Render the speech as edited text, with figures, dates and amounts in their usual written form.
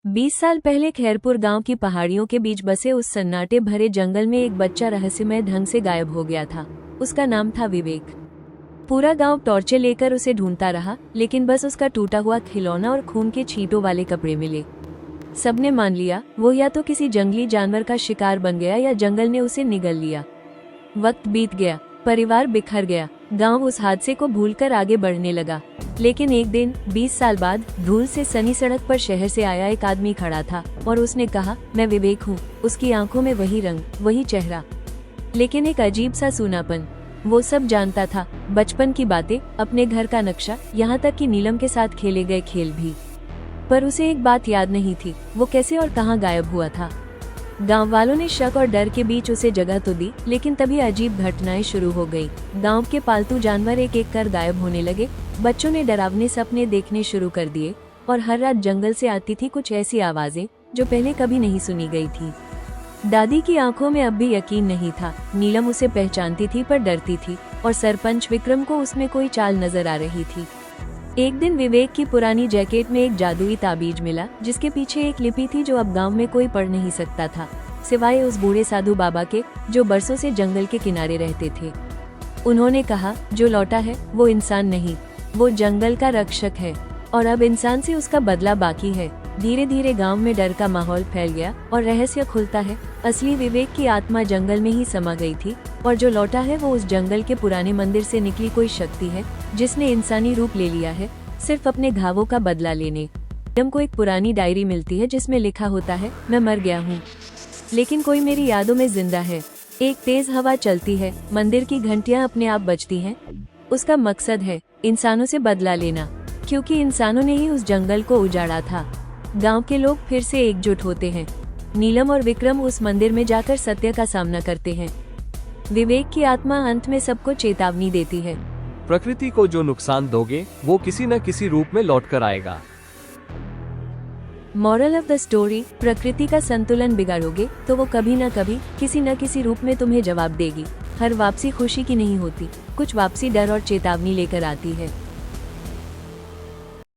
20 साल पहले खैरपुर गांव की पहाड़ियों के बीच बसे उस सन्नाटे भरे जंगल में एक बच्चा रहस्यमय ढंग से गायब हो गया था। उसका नाम था विवेक। पूरा गांव टॉर्चें लेकर उसे ढूंढता रहा, लेकिन बस उसका टूटा हुआ खिलौना और खून के छींटों वाले कपड़े मिले। सबने मान लिया वो या तो किसी जंगली जानवर का शिकार बन गया या जंगल ने उसे निगल लिया। वक्त बीत गया, परिवार बिखर गया, गांव उस हादसे को भूलकर आगे बढ़ने लगा। लेकिन एक दिन 20 साल बाद धूल से सनी सड़क पर शहर से आया एक आदमी खड़ा था और उसने कहा, मैं विवेक हूँ। उसकी आंखों में वही रंग, वही चेहरा, लेकिन एक अजीब सा सूनापन। वो सब जानता था, बचपन की बातें, अपने घर का नक्शा, यहाँ तक कि नीलम के साथ खेले गए खेल भी। पर उसे एक बात याद नहीं थी, वो कैसे और कहाँ गायब हुआ था। गांव वालों ने शक और डर के बीच उसे जगह तो दी, लेकिन तभी अजीब घटनाएं शुरू हो गई। गांव के पालतू जानवर एक एक कर गायब होने लगे। बच्चों ने डरावने सपने देखने शुरू कर दिए और हर रात जंगल से आती थी कुछ ऐसी आवाजें जो पहले कभी नहीं सुनी गई थी। दादी की आंखों में अब भी यकीन नहीं था। नीलम उसे पहचानती थी पर डरती थी, और सरपंच विक्रम को उसमें कोई चाल नजर आ रही थी। एक दिन विवेक की पुरानी जैकेट में एक जादुई ताबीज मिला, जिसके पीछे एक लिपि थी जो अब गांव में कोई पढ़ नहीं सकता था, सिवाय उस बूढ़े साधु बाबा के जो बरसों से जंगल के किनारे रहते थे। उन्होंने कहा, जो लौटा है वो इंसान नहीं, वो जंगल का रक्षक है, और अब इंसान से उसका बदला बाकी है। धीरे धीरे गांव में डर का माहौल फैल गया और रहस्य खुलता है, असली विवेक की आत्मा जंगल में ही समा गई थी, और जो लौटा है वो उस जंगल के पुराने मंदिर से निकली कोई शक्ति है जिसने इंसानी रूप ले लिया है, सिर्फ अपने घावों का बदला लेने। नीलम को एक पुरानी डायरी मिलती है जिसमें लिखा होता है, मैं मर गया हूँ लेकिन कोई मेरी यादों में जिंदा है। एक तेज हवा चलती है, मंदिर की घंटियां अपने आप बजती हैं। उसका मकसद है इंसानों से बदला लेना, क्योंकि इंसानों ने ही उस जंगल को उजाड़ा था। गांव के लोग फिर से एकजुट होते हैं। नीलम और विक्रम उस मंदिर में जाकर सत्य का सामना करते हैं। विवेक की आत्मा अंत में सबको चेतावनी देती है, प्रकृति को जो नुकसान दोगे वो किसी न किसी रूप में लौट कर आएगा। मॉरल ऑफ द स्टोरी, प्रकृति का संतुलन बिगाड़ोगे तो वो कभी न कभी किसी न किसी रूप में तुम्हें जवाब देगी। हर वापसी खुशी की नहीं होती, कुछ वापसी डर और चेतावनी लेकर आती है।